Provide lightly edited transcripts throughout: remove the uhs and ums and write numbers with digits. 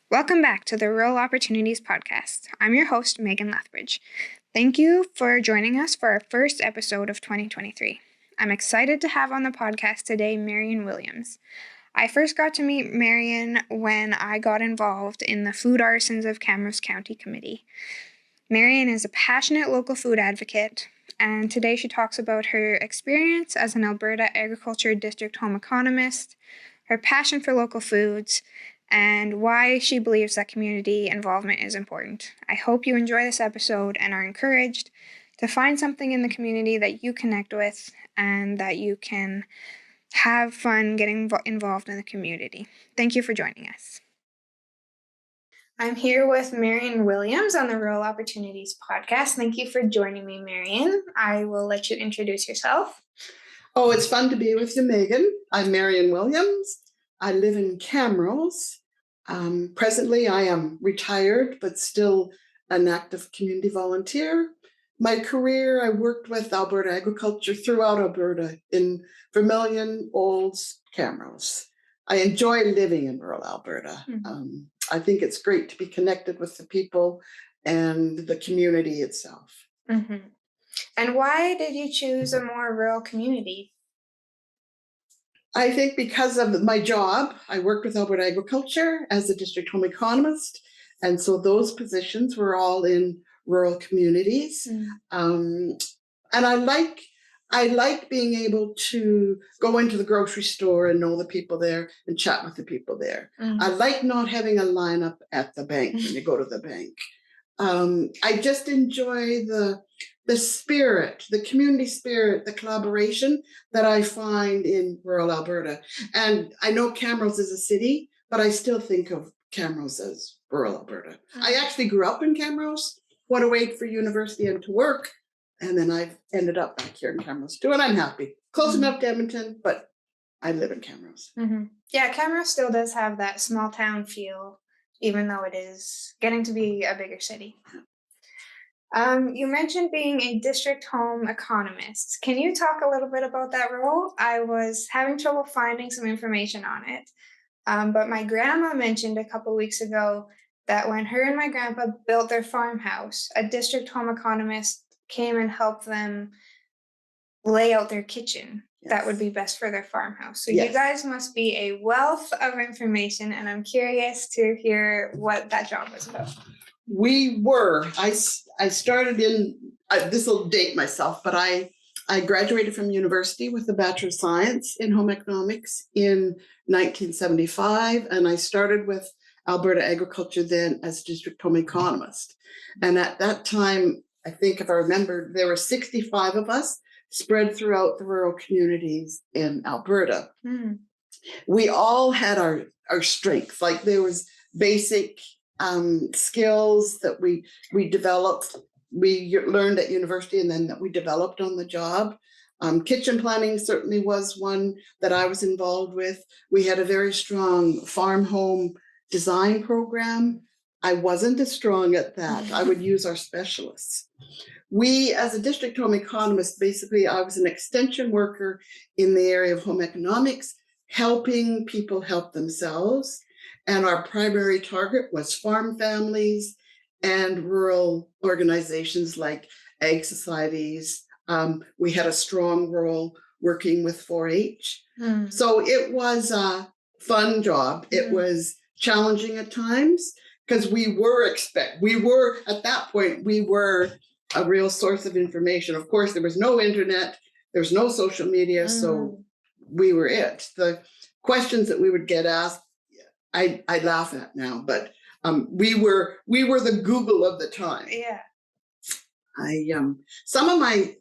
Welcome back to the Rural Opportunities Podcast. I'm your host, Megan Lethbridge. Thank you for joining us for our first episode of 2023. I'm excited to have on the podcast today Marian Williams. I first got to meet Marian when I got involved in the Food Artisans of Camrose County Committee. Marian is a passionate local food advocate, and today she talks about her experience as an Alberta Agriculture District Home Economist, her passion for local foods, and why she believes that community involvement is important. I hope you enjoy this episode and are encouraged to find something in the community that you connect with and that you can have fun getting involved in the community. Thank you for joining us. I'm here with Marian Williams on the Rural Opportunities Podcast. Thank you for joining me, Marian. I will let you introduce yourself. Oh, it's fun to be with you, Megan. I'm Marian Williams. I live in Camrose. Presently, I am retired, but still an active community volunteer. My career, I worked with Alberta Agriculture throughout Alberta in Vermilion, Olds, Camrose. I enjoy living in rural Alberta. Mm-hmm. I think it's great to be connected with the people and the community itself. Mm-hmm. And why did you choose a more rural community? I think because of my job, I worked with Alberta Agriculture as a district home economist. And so those positions were all in rural communities. Mm. And I like being able to go into the grocery store and know the people there and chat with the people there. Mm. I like not having a lineup at the bank when you go to the bank. I just enjoy the spirit, the community spirit, the collaboration that I find in rural Alberta. And I know Camrose is a city, but I still think of Camrose as rural Alberta. I actually grew up in Camrose, went away for university and to work, and then I've ended up back here in Camrose too, and I'm happy. Close enough to Edmonton, but I live in Camrose. Mm-hmm. Yeah, Camrose still does have that small town feel, even though it is getting to be a bigger city. You mentioned being a district home economist. Can you talk a little bit about that role? I was having trouble finding some information on it, but my grandma mentioned a couple weeks ago that when her and my grandpa built their farmhouse, a district home economist came and helped them lay out their kitchen. Yes. That would be best for their farmhouse. So yes. You guys must be a wealth of information, and I'm curious to hear what that job was about. We were. I started in, this will date myself, but I graduated from university with a Bachelor of Science in Home Economics in 1975, and I started with Alberta Agriculture then as district home economist. And at that time, I think if I remember, there were 65 of us spread throughout the rural communities in Alberta. Mm. We all had our strengths, like there was basic skills that we developed, we learned at university and then that we developed on the job. Kitchen planning certainly was one that I was involved with. We had a very strong farm home design program. I wasn't as strong at that. I would use our specialists. We, as a district home economist, basically I was an extension worker in the area of home economics, helping people help themselves. And our primary target was farm families and rural organizations like ag societies. We had a strong role working with 4-H. Mm. So it was a fun job. It was challenging at times because we were at that point, we were a real source of information. Of course, there was no internet, there was no social media, so we were it. The questions that we would get asked, I laugh at now, but we were the Google of the time. Yeah. Some of my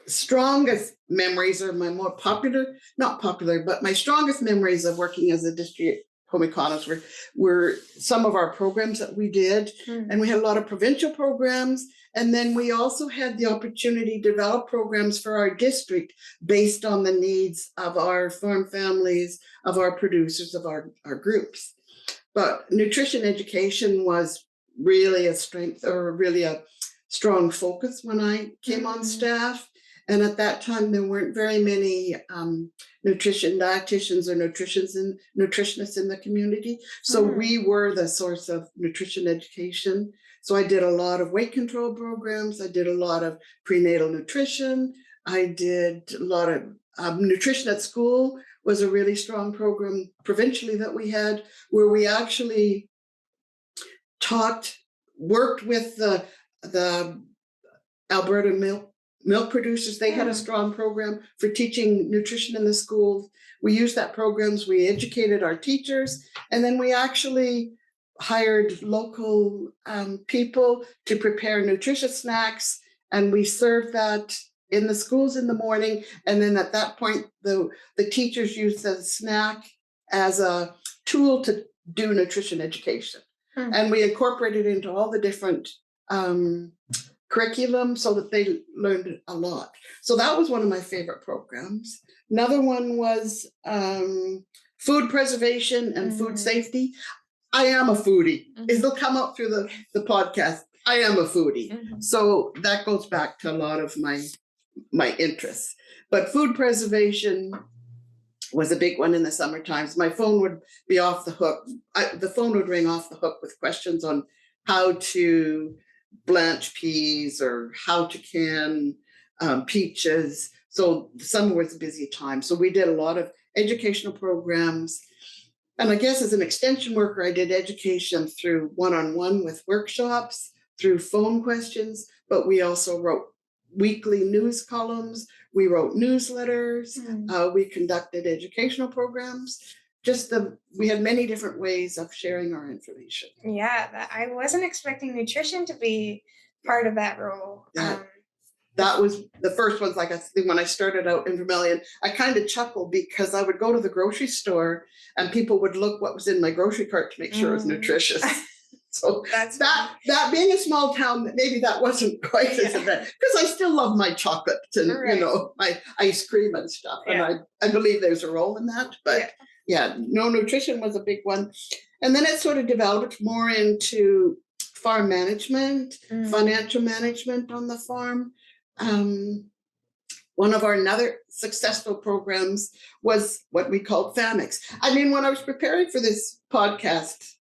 strongest memories are my more not popular, but my strongest memories of working as a district home economist were some of our programs that we did. And we had a lot of provincial programs. And then we also had the opportunity to develop programs for our district based on the needs of our farm families, of our producers, of our groups. But nutrition education was really a strength, or really a strong focus when I came on staff. And at that time, there weren't very many nutrition dietitians or nutritionists in the community. So we were the source of nutrition education. So I did a lot of weight control programs. I did a lot of prenatal nutrition. I did a lot of nutrition at school was a really strong program provincially that we had, where we actually worked with the Alberta milk producers. They had a strong program for teaching nutrition in the schools. We used that programs. We educated our teachers, and then we actually hired local people to prepare nutritious snacks, and we served that in the schools in the morning. And then at that point, the teachers used the snack as a tool to do nutrition education. And we incorporated it into all the different curriculum so that they learned a lot. So that was one of my favorite programs. Another one was food preservation and food safety. I am a foodie. It'll come up through the podcast. I am a foodie. So that goes back to a lot of my interests. But food preservation was a big one in the summer times. My phone would be off the hook. The phone would ring off the hook with questions on how to blanch peas or how to can peaches. So summer was a busy time. So we did a lot of educational programs. And I guess as an extension worker, I did education through one-on-one with workshops, through phone questions, but we also wrote weekly news columns. We wrote newsletters. We conducted educational programs. We had many different ways of sharing our information. Yeah, I wasn't expecting nutrition to be part of that role. That was the first ones. Like when I started out in Vermilion, I kind of chuckled because I would go to the grocery store and people would look what was in my grocery cart to make sure it was nutritious. So that being a small town, maybe that wasn't quite as bad, because I still love my chocolates and my ice cream and stuff. And I believe there's a role in that. But nutrition was a big one. And then it sort of developed more into farm management, financial management on the farm. One of our another successful programs was what we called FAMIX. I mean, when I was preparing for this podcast,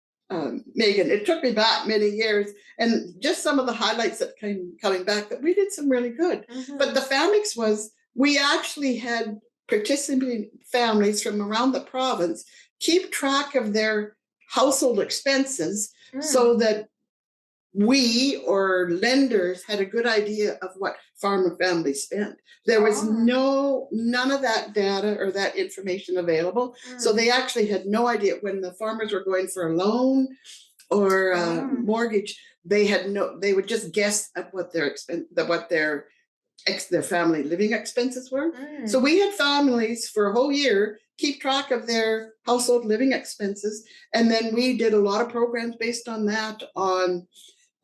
Megan, it took me back many years, and just some of the highlights that coming back, that we did some really good. But the FAMIX was, we actually had participating families from around the province keep track of their household expenses so that we or lenders had a good idea of what farmer families spent. There was none of that data or that information available. So they actually had no idea when the farmers were going for a loan or a mortgage. They would just guess at what their family living expenses were. So we had families for a whole year keep track of their household living expenses. And then we did a lot of programs based on that, on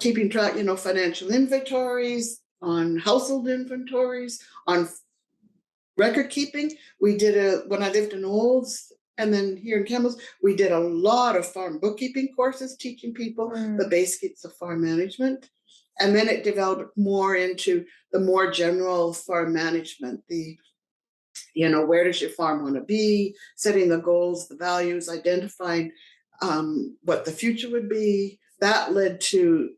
keeping track, financial inventories, on household inventories, on record keeping. We did when I lived in Olds and then here in Camrose, we did a lot of farm bookkeeping courses, teaching people the basics of farm management. And then it developed more into the more general farm management, where does your farm want to be, setting the goals, the values, identifying what the future would be. That led to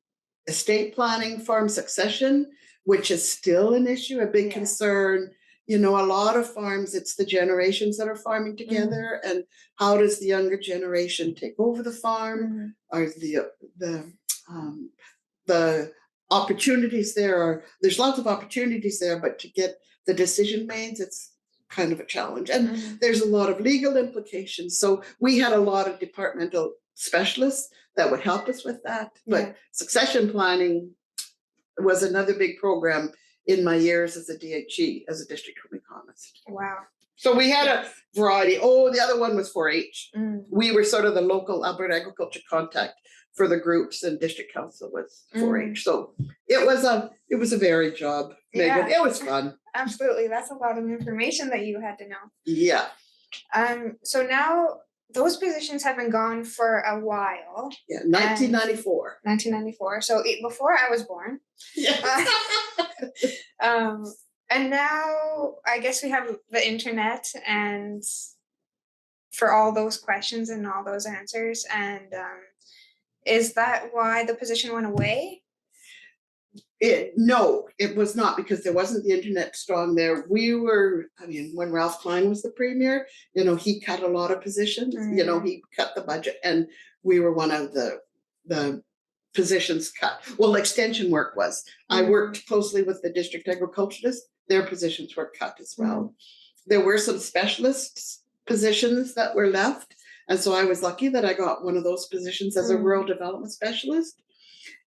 estate planning, farm succession, which is still an issue, a big concern. A lot of farms, it's the generations that are farming together, and how does the younger generation take over the farm? Are the opportunities there there's lots of opportunities there, but to get the decision made, it's kind of a challenge. And there's a lot of legal implications. So we had a lot of departmental specialists that would help us with that. But succession planning was another big program in my years as a DHE, as a district home economist. Wow. So we had a variety. The other one was 4-H. We were sort of the local Alberta Agriculture contact for the groups, and district council was 4-H. So it was a varied job, Megan. It was fun. Absolutely. That's a lot of information that you had to know. Yeah. So now those positions have been gone for a while. Yeah, 1994. 1994. So before I was born. Yeah. And now I guess we have the internet and for all those questions and all those answers. And is that why the position went away? No, it was not, because there wasn't the internet strong there. When Ralph Klein was the premier, he cut a lot of positions. He cut the budget, and we were one of the positions cut. Well, extension work was. I worked closely with the district agriculturists. Their positions were cut as well. There were some specialist positions that were left, and so I was lucky that I got one of those positions as a rural development specialist.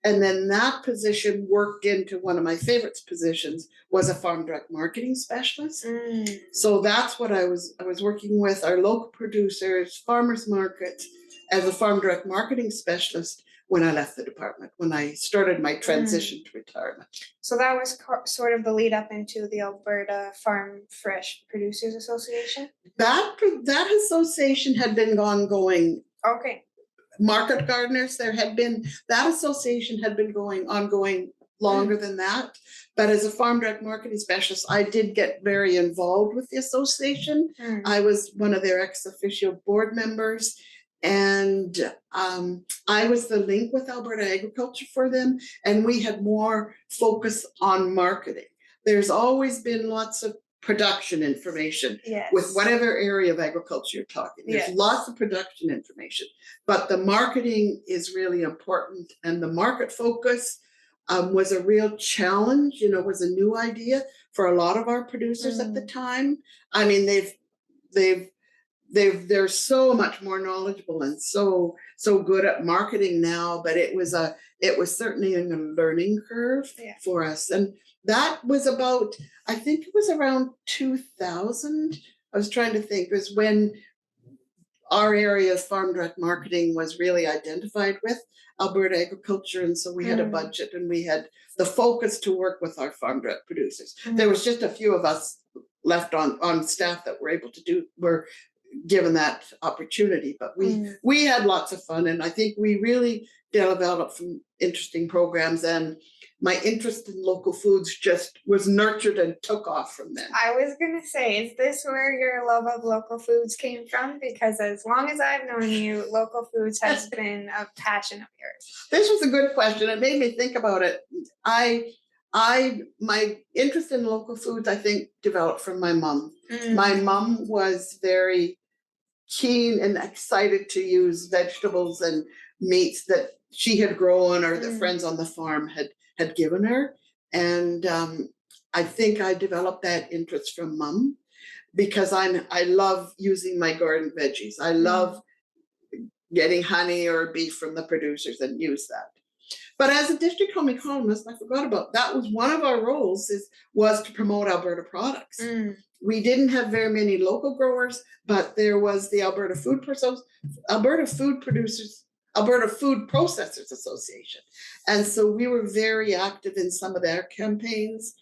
And then that position worked into one of my favorite positions, was a farm direct marketing specialist. So that's what I was working with our local producers, farmers markets, as a farm direct marketing specialist when I left the department, when I started my transition to retirement. So that was sort of the lead up into the Alberta Farm Fresh Producers Association? That association had been ongoing. Okay. Market gardeners, that association had been ongoing longer than that. But as a farm direct marketing specialist, I did get very involved with the association. I was one of their ex officio board members, and I was the link with Alberta Agriculture for them, and we had more focus on marketing. There's always been lots of production information with whatever area of agriculture you're talking. There's lots of production information, but the marketing is really important, and the market focus was a real challenge. Was a new idea for a lot of our producers at the time. I mean, they're so much more knowledgeable and so good at marketing now, but it was certainly a learning curve for us. And that was about, I think it was around 2000. I was trying to think, was when our area's farm direct marketing was really identified with Alberta Agriculture. And so we had a budget, and we had the focus to work with our farm direct producers. There was just a few of us left on staff that were given that opportunity, but we had lots of fun, and I think we really developed some interesting programs, and my interest in local foods just was nurtured and took off from then. I was going to say, is this where your love of local foods came from? Because as long as I've known you, local foods has been a passion of yours. This was a good question. It made me think about it. My interest in local foods, I think, developed from my mom. My mom was very keen and excited to use vegetables and meats that she had grown or the friends on the farm had given her. And I think I developed that interest from Mom, because I love using my garden veggies. I love getting honey or beef from the producers and use that. But as a district home economist, I forgot about that. Was one of our roles was to promote Alberta products. We didn't have very many local growers, but there was the Alberta Food Processors Association. And so we were very active in some of their campaigns,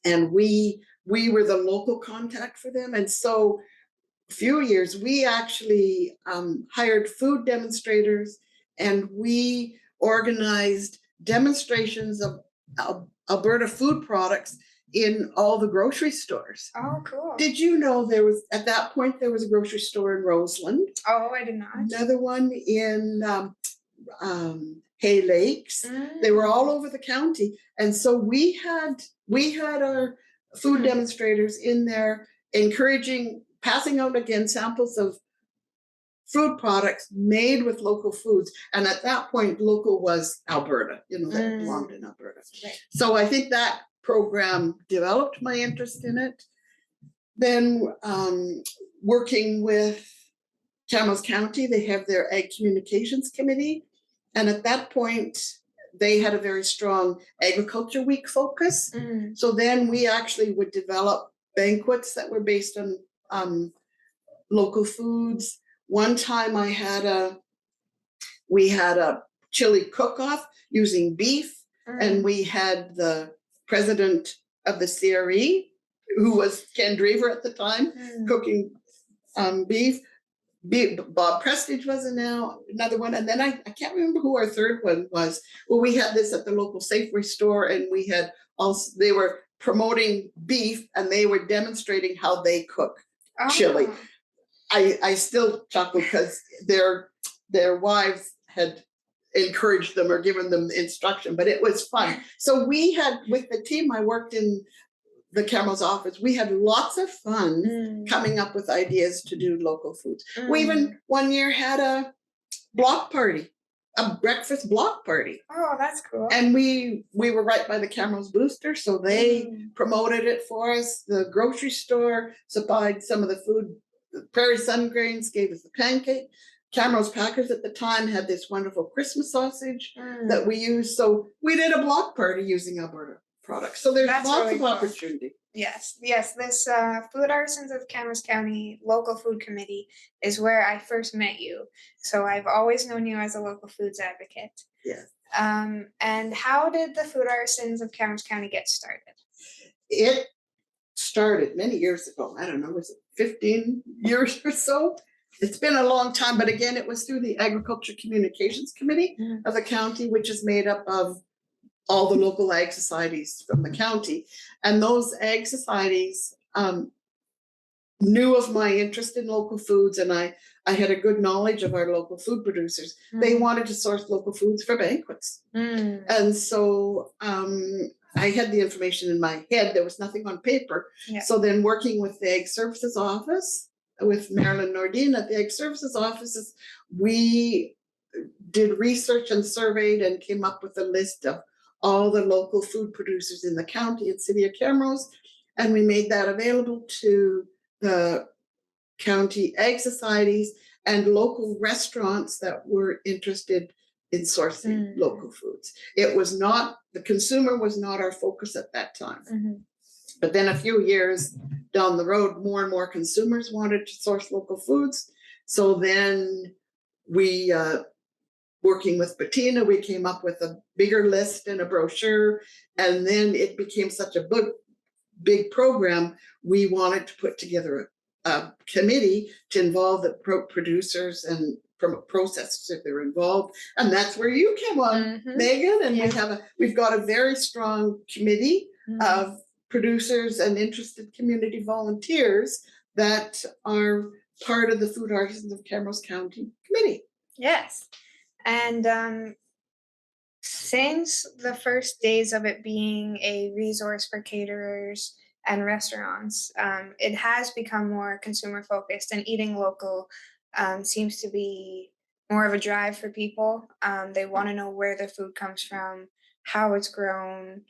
and we were the local contact for them. And so a few years, we actually hired food demonstrators, and we organized demonstrations of Alberta food products in all the grocery stores. Oh, cool. Did you know at that point, there was a grocery store in Roseland? Oh, I did not. Another one in Hay Lakes. They were all over the county. And so we had our food demonstrators in there passing out again samples of food products made with local foods. And at that point, local was Alberta, that belonged in Alberta. Right. So I think that program developed my interest in it. Then working with Camrose County, they have their Ag Communications Committee. And at that point, they had a very strong Agriculture Week focus. So then we actually would develop banquets that were based on local foods. One time we had a chili cook-off using beef, and we had the president of the CRE, who was Ken Drever at the time, cooking beef. Bob Prestige was another one, and then I can't remember who our third one was. Well, we had this at the local Safeway store, and we had also, they were promoting beef, and they were demonstrating how they cook chili. I still chuckle because their wives had encouraged them or given them instruction, but it was fun. So we had, with the team I worked in the Camrose office, we had lots of fun coming up with ideas to do local foods. We even one year had a block party, a breakfast block party. Oh, that's cool. And we were right by the Camrose Booster, so they promoted it for us. The grocery store supplied some of the food. The Prairie Sun Grains gave us the pancake. Camrose Packers at the time had this wonderful Christmas sausage that we used. So we did a block party using Alberta products. So there's lots of opportunity. Yes. This Food Artisans of Camrose County Local Food Committee is where I first met you. So I've always known you as a local foods advocate. Yes. And how did the Food Artisans of Camrose County get started? It started many years ago. I don't know, was it 15 years or so? It's been a long time, but again, it was through the Agriculture Communications Committee of the county, which is made up of all the local ag societies from the county. And those ag societies knew of my interest in local foods, and I had a good knowledge of our local food producers. They wanted to source local foods for banquets. And so I had the information in my head. There was nothing on paper. Yeah. So then working with the Ag Services Office, with Marilyn Nordine at the Ag Services Offices, we did research and surveyed and came up with a list of all the local food producers in the county and city of Camrose. And we made that available to the county ag societies and local restaurants that were interested in sourcing local foods. It was not, the consumer was not our focus at that time. But then a few years down the road, more and more consumers wanted to source local foods. So then we, working with Bettina, we came up with a bigger list and a brochure. And then it became such a big program, we wanted to put together a committee to involve the producers and processors if they're involved. And that's where you came on, Megan. And we've got a very strong committee of producers and interested community volunteers that are part of the Food Artisans of Camrose County Committee. Yes. And since the first days of it being a resource for caterers and restaurants, it has become more consumer focused, and eating local seems to be more of a drive for people. They want to know where their food comes from, how it's grown.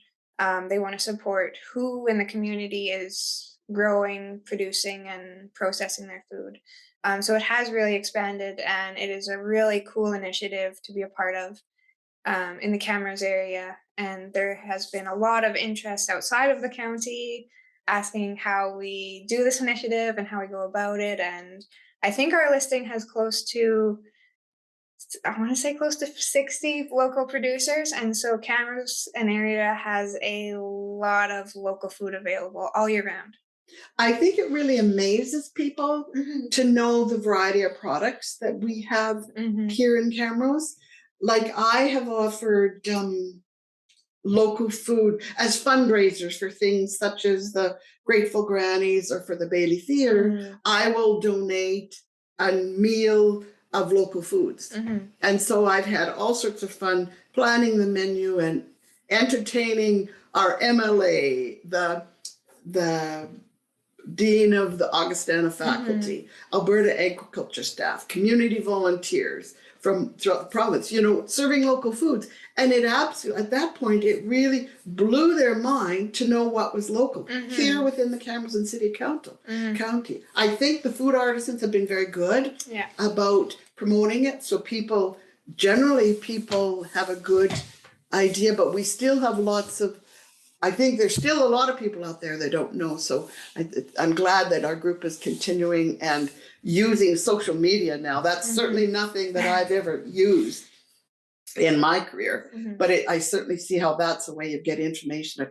They want to support who in the community is growing, producing, and processing their food. So it has really expanded, and it is a really cool initiative to be a part of in the Camrose area. And there has been a lot of interest outside of the county asking how we do this initiative and how we go about it. And I think our listing has close to 60 local producers. And so Camrose, an area, has a lot of local food available all year round. I think it really amazes people to know the variety of products that we have here in Camrose. Like, I have offered local food as fundraisers for things such as the Grateful Grannies or for the Bailey Theatre. I will donate a meal of local foods. And so I've had all sorts of fun planning the menu and entertaining our MLA, the Dean of the Augustana faculty, Alberta Agriculture staff, community volunteers from throughout the province, serving local foods. And it absolutely, at that point, it really blew their mind to know what was local here within the Camrose and City County. I think the food artisans have been very good about promoting it. So people have a good idea, but we still have I think there's still a lot of people out there that don't know. So I'm glad that our group is continuing and using social media now. That's certainly nothing that I've ever used in my career, but I certainly see how that's a way of getting information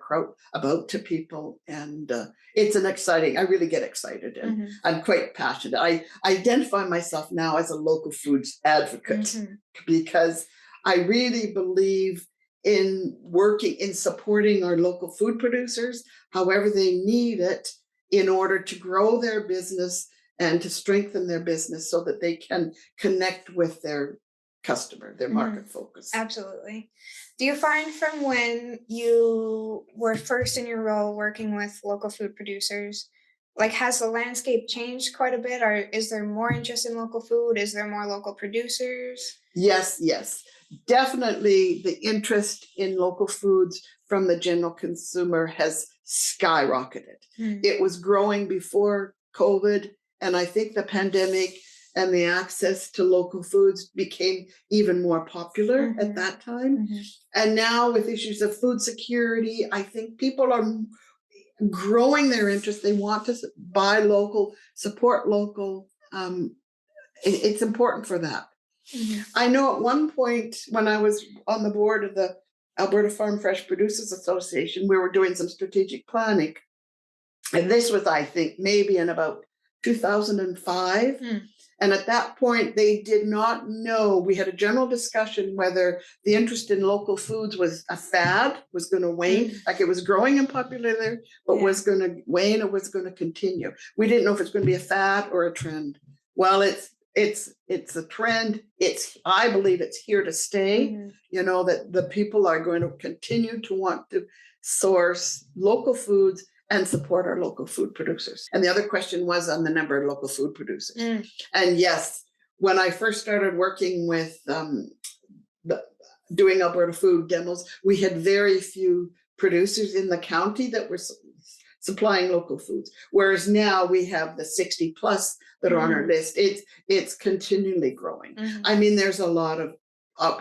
about to people. And it's I really get excited, and I'm quite passionate. I identify myself now as a local foods advocate because I really believe in working in supporting our local food producers, however they need it, in order to grow their business and to strengthen their business so that they can connect with their customer, their market focus. Absolutely. Do you find from when you were first in your role working with local food producers, like has the landscape changed quite a bit, or is there more interest in local food? Is there more local producers? Yes, definitely the interest in local foods from the general consumer has skyrocketed. It was growing before COVID, and I think the pandemic and the access to local foods became even more popular at that time. And now with issues of food security, I think people are growing their interest. They want to buy local, support local. It's important for that. I know at one point when I was on the board of the Alberta Farm Fresh Producers Association, we were doing some strategic planning. And this was, I think, maybe in about 2005. And at that point, they did not know. We had a general discussion whether the interest in local foods was a fad, was going to wane, like it was growing in popularity, but was going to wane or was going to continue. We didn't know if it's going to be a fad or a trend. Well, it's a trend. I believe it's here to stay. You know, that the people are going to continue to want to source local foods and support our local food producers. And the other question was on the number of local food producers. And yes, when I first started working with doing Alberta food demos, we had very few producers in the county that were supplying local foods. Whereas now we have the 60 plus that are on our list. It's continually growing. I mean, there's a lot of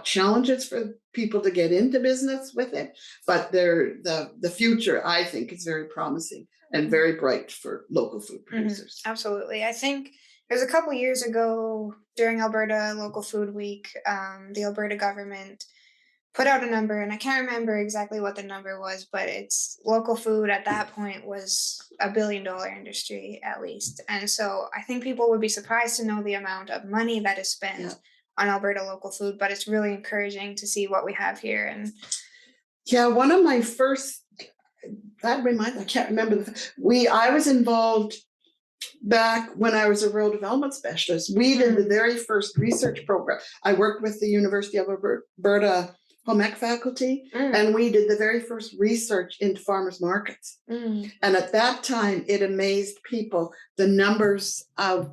challenges for people to get into business with it, but the future, I think, is very promising and very bright for local food producers. Absolutely. I think it was a couple of years ago during Alberta Local Food Week, the Alberta government put out a number, and I can't remember exactly what the number was, but it's local food at that point was $1 billion industry at least. And so I think people would be surprised to know the amount of money that is spent on Alberta local food, but it's really encouraging to see what we have here. And one of my first, I can't remember. I was involved back when I was a rural development specialist. We did the very first research program. I worked with the University of Alberta home ec faculty, and we did the very first research into farmers markets. And at that time, it amazed people, the numbers of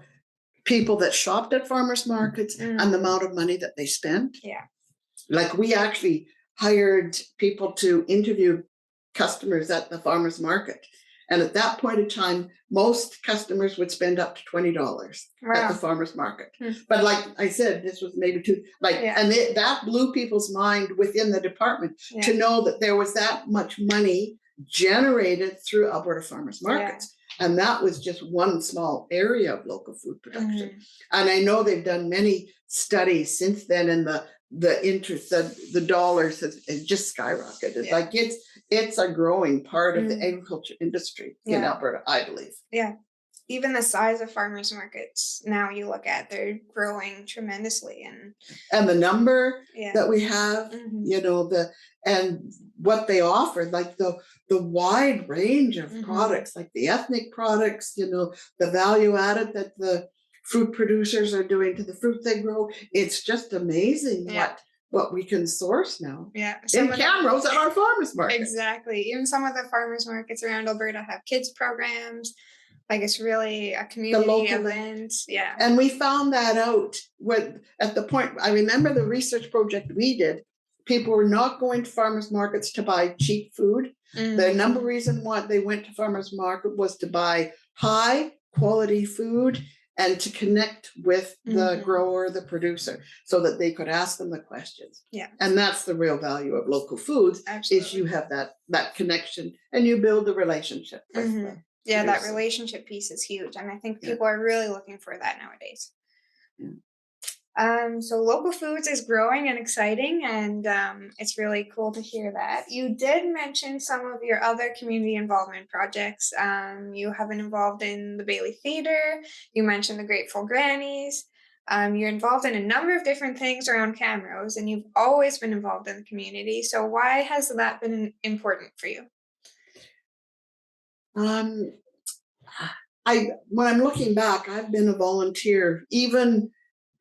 people that shopped at farmers markets and the amount of money that they spent. Like we actually hired people to interview customers at the farmers market. And at that point in time, most customers would spend up to $20 at the farmers market. But like I said, this was maybe and that blew people's mind within the department to know that there was that much money generated through Alberta farmers markets. And that was just one small area of local food production. And I know they've done many studies since then, and the interest, the dollars has just skyrocketed. Like it's a growing part of the agriculture industry in Alberta, I believe. Even the size of farmers markets now you look at, they're growing tremendously. And the number that we have, you know, and what they offer, like the wide range of products, like the ethnic products, you know, the value added that the fruit producers are doing to the fruit they grow. It's just amazing what we can source now. In Camrose at our farmers market. Exactly. Even some of the farmers markets around Alberta have kids programs. Like it's really a community event. And we found that out at the point, I remember the research project we did, people were not going to farmers markets to buy cheap food. The number reason why they went to farmers market was to buy high quality food and to connect with the grower, the producer, so that they could ask them the questions. And that's the real value of local foods. Is you have that connection and you build the relationship with them. That relationship piece is huge. And I think people are really looking for that nowadays. So local foods is growing and exciting, and it's really cool to hear that. You did mention some of your other community involvement projects. You have been involved in the Bailey Theatre. You mentioned the Grateful Grannies. You're involved in a number of different things around Camrose, and you've always been involved in the community. So why has that been important for you? Um, when I'm looking back, I've been a volunteer even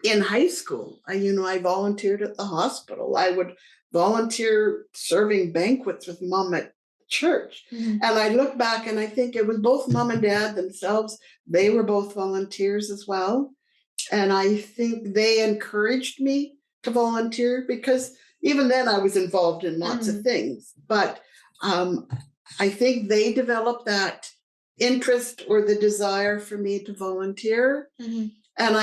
in high school. I volunteered at the hospital. I would volunteer serving banquets with mom at church. Mhm. And I look back and I think it was both mom and dad themselves. They were both volunteers as well. And I think they encouraged me to volunteer because even then I was involved in lots of things. But I think they developed that interest or the desire for me to volunteer. Mhm. And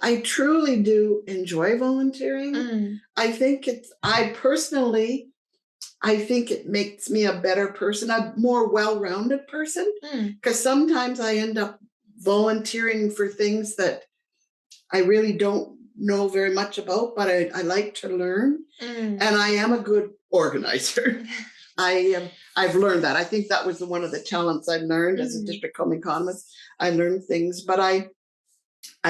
I truly do enjoy volunteering. Mhm. I think I think it makes me a better person, a more well-rounded person, because sometimes I end up volunteering for things that I really don't know very much about, but I like to learn. And I am a good organizer. I've learned that. I think that was one of the talents I learned as a district home economist. I learned things, but I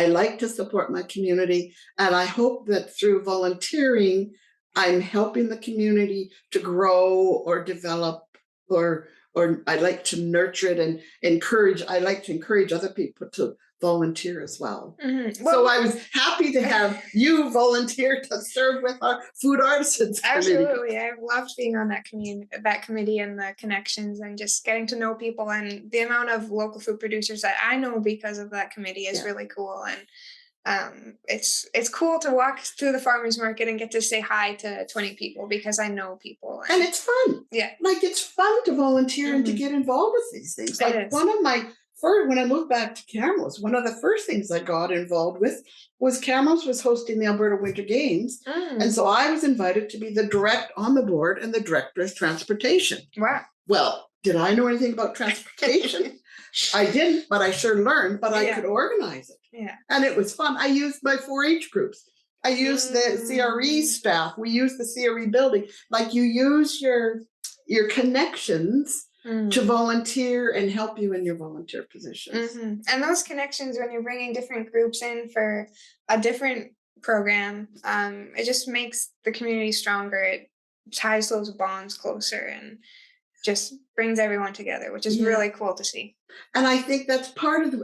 like to support my community, and I hope that through volunteering, I'm helping the community to grow or develop, or I like to nurture it and encourage. I like to encourage other people to volunteer as well. So I was happy to have you volunteer to serve with our Food Artisans Committee. Absolutely. I've loved being on that committee and the connections and just getting to know people, and the amount of local food producers that I know because of that committee is really cool. And it's cool to walk through the farmers market and get to say hi to 20 people because I know people. And it's fun. Yeah. Like, it's fun to volunteer and to get involved with these things. Like, when I moved back to Camrose, one of the first things I got involved with was Camrose was hosting the Alberta Winter Games. And so I was invited to be on the board and the director of transportation. Wow. Well, did I know anything about transportation? I didn't, but I sure learned, but I could organize it. Yeah. And it was fun. I used my 4-H groups. I used the CRE staff. We used the CRE building. Like, you use your connections to volunteer and help you in your volunteer positions. And those connections, when you're bringing different groups in for a different program, it just makes the community stronger. It ties those bonds closer and just brings everyone together, which is really cool to see. And I think that's part of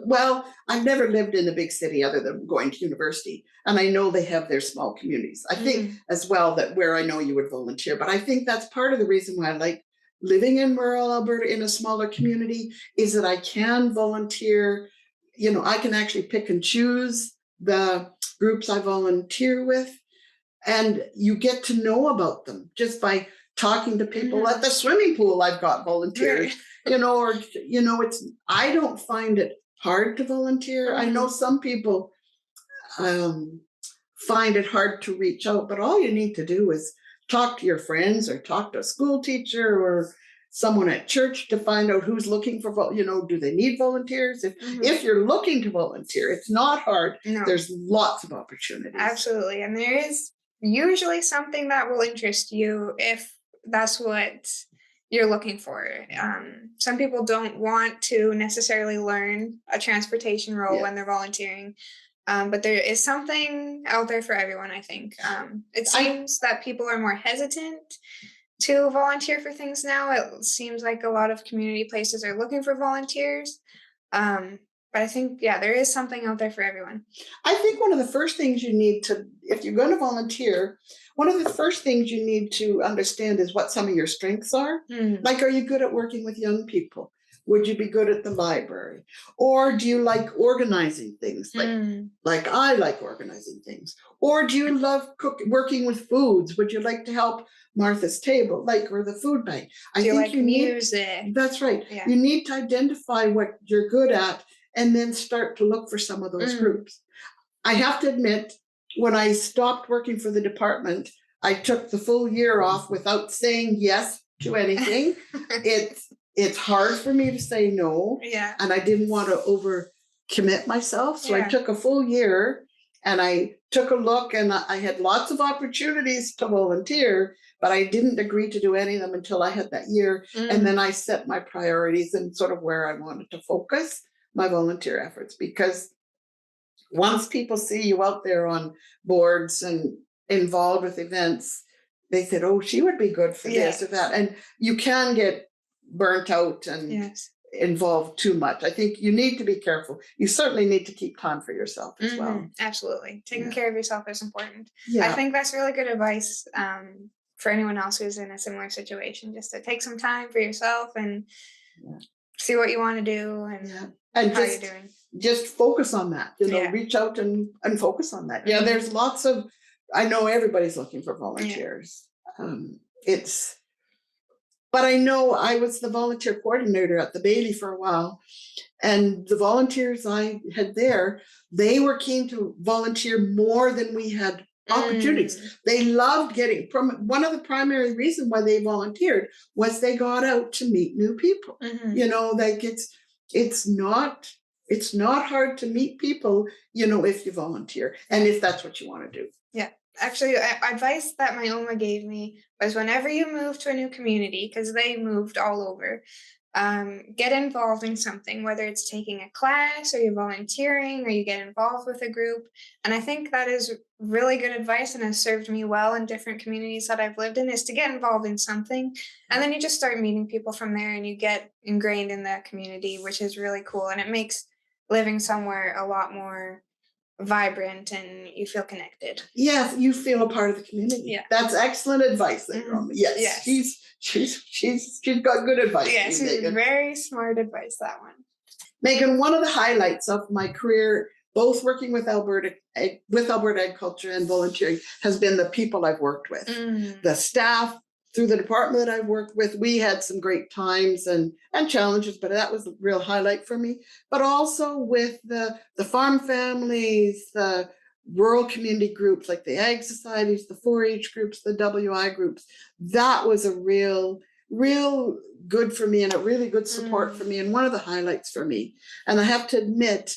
I've never lived in a big city other than going to university. And I know they have their small communities. I think as well that where I know you would volunteer, but I think that's part of the reason why I like living in rural Alberta in a smaller community is that I can volunteer. I can actually pick and choose the groups I volunteer with, and you get to know about them just by talking to people at the swimming pool. I've got volunteers, I don't find it hard to volunteer. I know some people find it hard to reach out, but all you need to do is talk to your friends or talk to a school teacher or someone at church to find out who's looking for, do they need volunteers? If you're looking to volunteer, it's not hard. No. There's lots of opportunities. Absolutely. And there is usually something that will interest you if that's what you're looking for. Some people don't want to necessarily learn a transportation role when they're volunteering. But there is something out there for everyone, I think. It seems that people are more hesitant to volunteer for things now. It seems like a lot of community places are looking for volunteers. But I think, there is something out there for everyone. I think one of the first things you need to, if you're going to volunteer, one of the first things you need to understand is what some of your strengths are. Like, are you good at working with young people? Would you be good at the library? Or do you like organizing things? Like I like organizing things. Or do you love working with foods? Would you like to help Martha's Table, or the food bank? I think like music. That's right. Yeah. You need to identify what you're good at and then start to look for some of those groups. I have to admit, when I stopped working for the department, I took the full year off without saying yes to anything. It's hard for me to say no. Yeah. And I didn't want to overcommit myself. So I took a full year and I took a look, and I had lots of opportunities to volunteer, but I didn't agree to do any of them until I had that year. And then I set my priorities and sort of where I wanted to focus my volunteer efforts, because once people see you out there on boards and involved with events, they said, oh, she would be good for this or that. And you can get burnt out and involved too much. I think you need to be careful. You certainly need to keep time for yourself as well. Absolutely. Taking care of yourself is important. Yeah. I think that's really good advice for anyone else who's in a similar situation, just to take some time for yourself and see what you want to do and how you're doing. Just focus on that, reach out and focus on that. Yeah, there's lots of, I know everybody's looking for volunteers. But I know I was the volunteer coordinator at the Bailey for a while, and the volunteers I had there, they were keen to volunteer more than we had opportunities. They loved getting, one of the primary reasons why they volunteered was they got out to meet new people. Like it's not hard to meet people, if you volunteer and if that's what you want to do. Yeah. Actually, advice that my Oma gave me was whenever you move to a new community, because they moved all over, get involved in something, whether it's taking a class or you're volunteering or you get involved with a group. And I think that is really good advice and has served me well in different communities that I've lived in, is to get involved in something. And then you just start meeting people from there and you get ingrained in that community, which is really cool. And it makes living somewhere a lot more vibrant and you feel connected. Yes, you feel a part of the community. Yeah, that's excellent advice there, Roma. Yes. She's got good advice. Yes, she's very smart advice, that one. Megan, one of the highlights of my career, both working with Alberta Agriculture and volunteering, has been the people I've worked with. The staff through the department that I've worked with. We had some great times and challenges, but that was a real highlight for me. But also with the farm families, the rural community groups like the Ag Societies, the 4-H groups, the WI groups. That was a real good for me and a really good support for me and one of the highlights for me. And I have to admit,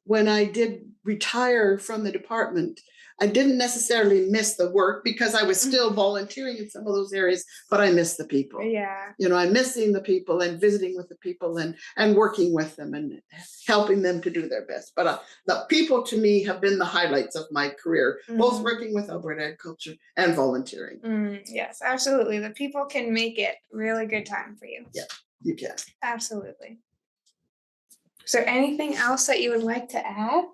when I did retire from the department, I didn't necessarily miss the work because I was still volunteering in some of those areas, but I miss the people. Yeah. I'm missing the people and visiting with the people and working with them and helping them to do their best. But the people to me have been the highlights of my career, both working with Alberta Agriculture and volunteering. Yes, absolutely. The people can make it really good time for you. Yeah, you can. Absolutely. Is there anything else that you would like to add?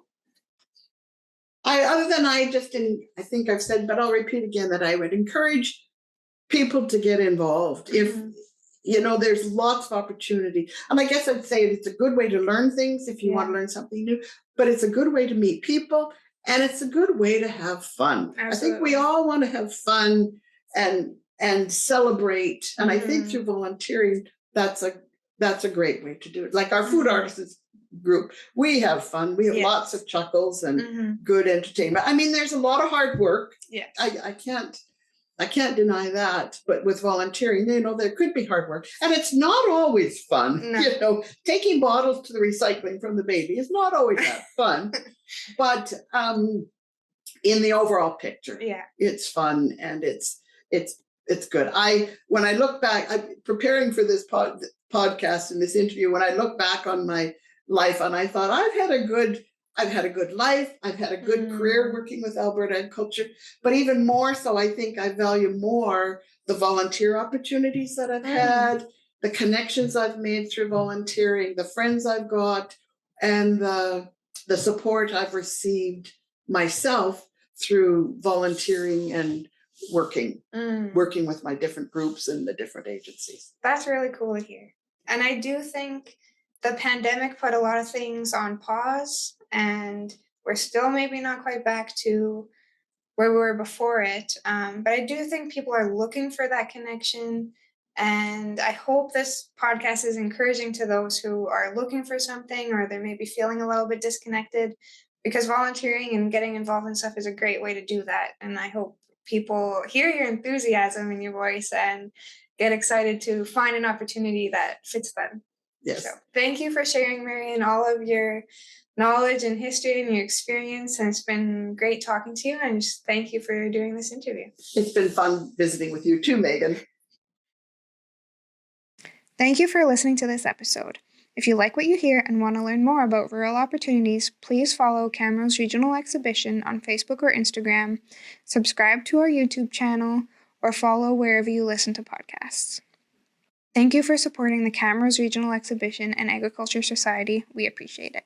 I think I've said, but I'll repeat again that I would encourage people to get involved. If, there's lots of opportunity. And I guess I'd say it's a good way to learn things if you want to learn something new, but it's a good way to meet people and it's a good way to have fun. Absolutely. I think we all want to have fun and celebrate. And I think through volunteering, that's a great way to do it. Like our food artisans group, we have fun, we have lots of chuckles and good entertainment. I mean, there's a lot of hard work. I can't deny that, but with volunteering, there could be hard work and it's not always fun. Taking bottles to the recycling from the Bailey is not always that fun. But in the overall picture, it's fun and it's good. When I look back, I'm preparing for this podcast and this interview, when I look back on my life and I thought I've had a good life, I've had a good career working with Alberta Agriculture, but even more so, I think I value more the volunteer opportunities that I've had, the connections I've made through volunteering, the friends I've got, and the support I've received myself through volunteering and working with my different groups and the different agencies. That's really cool to hear. And I do think the pandemic put a lot of things on pause, and we're still maybe not quite back to where we were before it. But I do think people are looking for that connection. And I hope this podcast is encouraging to those who are looking for something or they're maybe feeling a little bit disconnected, because volunteering and getting involved in stuff is a great way to do that. And I hope people hear your enthusiasm in your voice and get excited to find an opportunity that fits them. Yes. So thank you for sharing, Marian, all of your knowledge and history and your experience. And it's been great talking to you. And just thank you for doing this interview. It's been fun visiting with you too, Megan. Thank you for listening to this episode. If you like what you hear and want to learn more about rural opportunities, please follow Camrose Regional Exhibition on Facebook or Instagram, subscribe to our YouTube channel, or follow wherever you listen to podcasts. Thank you for supporting the Camrose Regional Exhibition and Agriculture Society. We appreciate it.